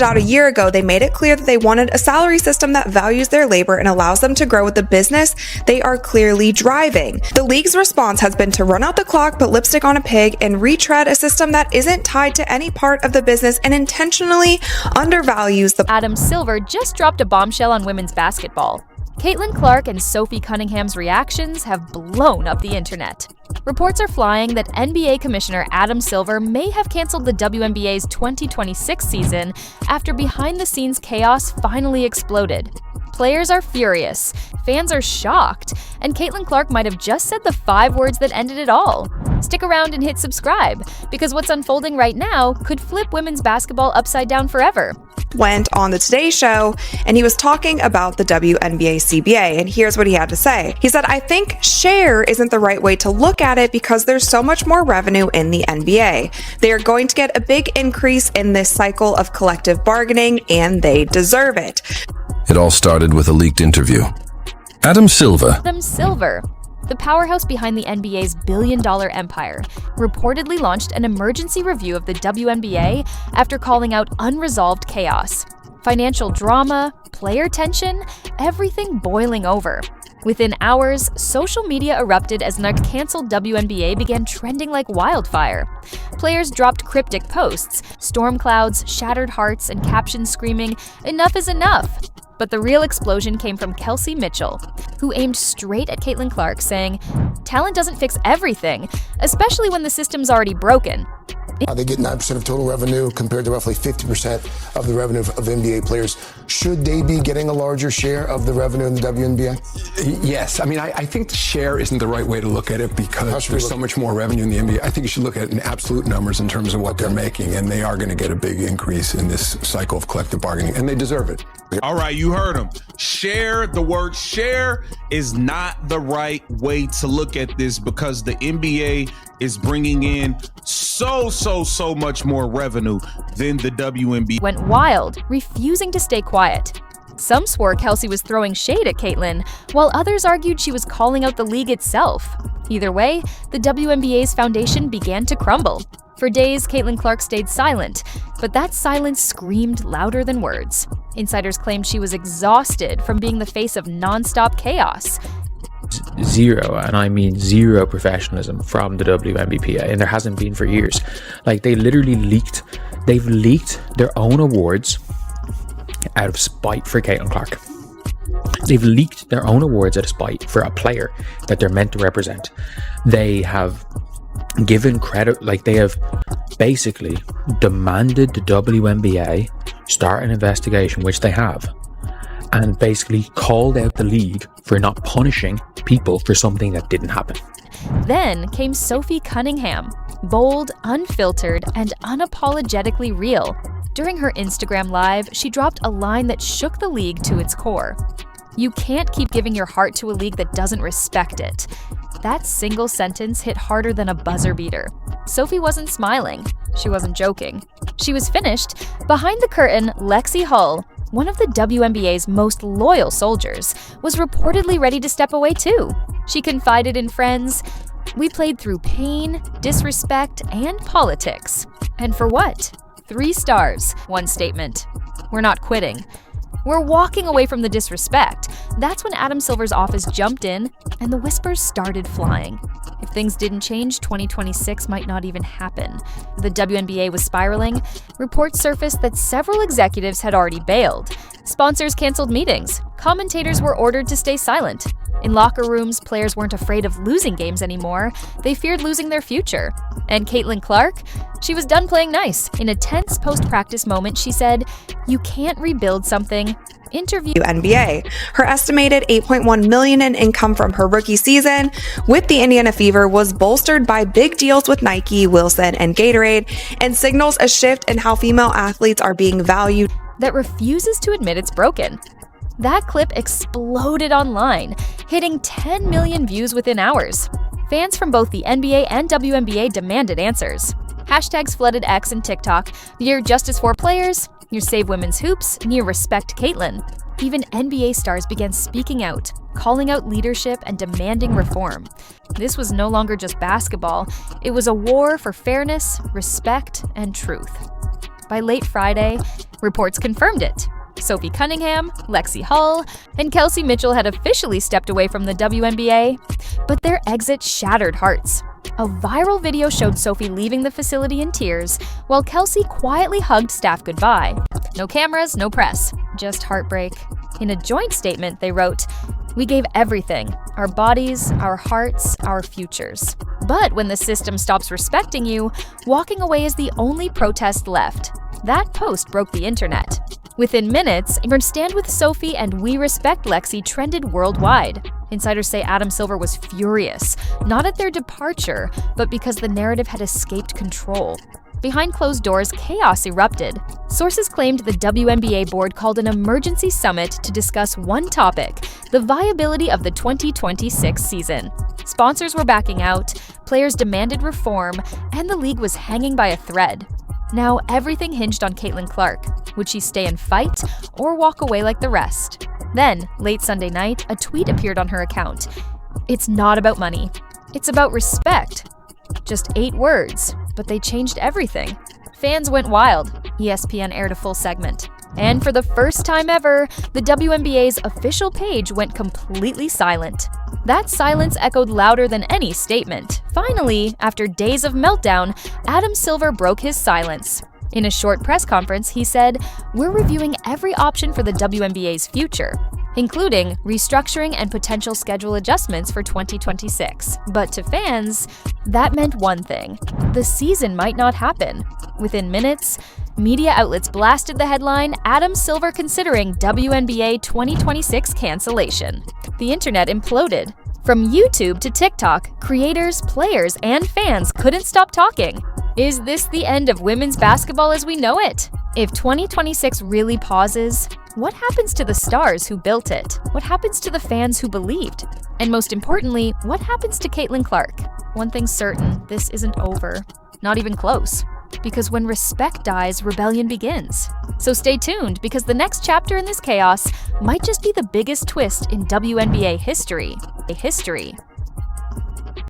opted out a year ago, they made it clear that they wanted a salary system that values their labor and allows them to grow with the business they are clearly driving. The league's response has been to run out the clock, put lipstick on a pig, and retread a system that isn't tied to any part of the business and intentionally undervalues the. Adam Silver just dropped a bombshell on women's basketball. Caitlin Clark and Sophie Cunningham's reactions have blown up the internet. Reports are flying that NBA Commissioner Adam Silver may have canceled the WNBA's 2026 season after behind-the-scenes chaos finally exploded. Players are furious, fans are shocked, and Caitlin Clark might have just said the 5 words that ended it all. Stick around and hit subscribe, because what's unfolding right now could flip women's basketball upside down forever. Went on the Today Show and he was talking about the WNBA CBA, and here's what he had to say. He said, "I think share isn't the right way to look at it because there's so much more revenue in the NBA. They are going to get a big increase in this cycle of collective bargaining and they deserve it." It all started with a leaked interview. Adam Silver, the powerhouse behind the NBA's billion-dollar empire, reportedly launched an emergency review of the WNBA after calling out unresolved chaos. Financial drama, player tension, everything boiling over. Within hours, social media erupted as the canceled WNBA began trending like wildfire. Players dropped cryptic posts, storm clouds, shattered hearts, and captions screaming, "Enough is enough!" But the real explosion came from Kelsey Mitchell, who aimed straight at Caitlin Clark, saying, "Talent doesn't fix everything, especially when the system's already broken." They get 9% of total revenue compared to roughly 50% of the revenue of NBA players. Should they be getting a larger share of the revenue in the WNBA? Yes. I mean, I think the share isn't the right way to look at it because there's so much more revenue in the NBA. I think you should look at it in absolute numbers in terms of what they're making, and they are going to get a big increase in this cycle of collective bargaining, and they deserve it. All right, you heard him. Share, the word share is not the right way to look at this because the NBA is bringing in so much more revenue than the WNBA. Went wild, refusing to stay quiet. Some swore Kelsey was throwing shade at Caitlin, while others argued she was calling out the league itself. Either way, the WNBA's foundation began to crumble. For days, Caitlin Clark stayed silent, but that silence screamed louder than words. Insiders claimed she was exhausted from being the face of nonstop chaos. Zero, and I mean zero professionalism from the WNBA, and there hasn't been for years. Like, they've leaked their own awards out of spite for Caitlin Clark. They've leaked their own awards out of spite for a player that they're meant to represent. They have given credit, like they have basically demanded the WNBA start an investigation, which they have, and basically called out the league for not punishing people for something that didn't happen. Then came Sophie Cunningham, bold, unfiltered, and unapologetically real. During her Instagram Live, she dropped a line that shook the league to its core. "You can't keep giving your heart to a league that doesn't respect it." That single sentence hit harder than a buzzer beater. Sophie wasn't smiling. She wasn't joking. She was finished. Behind the curtain, Lexi Hull, one of the WNBA's most loyal soldiers, was reportedly ready to step away too. She confided in friends, "We played through pain, disrespect, and politics. And for what? 3 stars, one statement. We're not quitting. We're walking away from the disrespect." That's when Adam Silver's office jumped in and the whispers started flying. If things didn't change, 2026 might not even happen. The WNBA was spiraling. Reports surfaced that several executives had already bailed. Sponsors canceled meetings. Commentators were ordered to stay silent. In locker rooms, players weren't afraid of losing games anymore. They feared losing their future. And Caitlin Clark? She was done playing nice. In a tense post-practice moment, she said, "You can't rebuild something." Interview NBA. Her estimated $8.1 million in income from her rookie season with the Indiana Fever was bolstered by big deals with Nike, Wilson, and Gatorade, and signals a shift in how female athletes are being valued that refuses to admit it's broken. That clip exploded online, hitting 10 million views within hours. Fans from both the NBA and WNBA demanded answers. Hashtags flooded X and TikTok, near justice for players, near save women's hoops, near respect Caitlin. Even NBA stars began speaking out, calling out leadership and demanding reform. This was no longer just basketball, it was a war for fairness, respect, and truth. By late Friday, reports confirmed it. Sophie Cunningham, Lexi Hull, and Kelsey Mitchell had officially stepped away from the WNBA, but their exit shattered hearts. A viral video showed Sophie leaving the facility in tears, while Kelsey quietly hugged staff goodbye. No cameras, no press, just heartbreak. In a joint statement, they wrote, "We gave everything, our bodies, our hearts, our futures. But when the system stops respecting you, walking away is the only protest left." That post broke the internet. Within minutes, your Stand With Sophie and We Respect Lexi trended worldwide. Insiders say Adam Silver was furious, not at their departure, but because the narrative had escaped control. Behind closed doors, chaos erupted. Sources claimed the WNBA board called an emergency summit to discuss one topic: the viability of the 2026 season. Sponsors were backing out, players demanded reform, and the league was hanging by a thread. Now everything hinged on Caitlin Clark. Would she stay and fight, or walk away like the rest? Then, late Sunday night, a tweet appeared on her account. "It's not about money. It's about respect." Just 8 words, but they changed everything. Fans went wild. ESPN aired a full segment. And for the first time ever, the WNBA's official page went completely silent. That silence echoed louder than any statement. Finally, after days of meltdown, Adam Silver broke his silence. In a short press conference, he said, "We're reviewing every option for the WNBA's future, including restructuring and potential schedule adjustments for 2026. But to fans, that meant one thing: the season might not happen. Within minutes, media outlets blasted the headline, "Adam Silver considering WNBA 2026 cancellation." The internet imploded. From YouTube to TikTok, creators, players, and fans couldn't stop talking. Is this the end of women's basketball as we know it? If 2026 really pauses, what happens to the stars who built it? What happens to the fans who believed? And most importantly, what happens to Caitlin Clark? One thing's certain, this isn't over. Not even close. Because when respect dies, rebellion begins. So stay tuned, because the next chapter in this chaos might just be the biggest twist in WNBA history.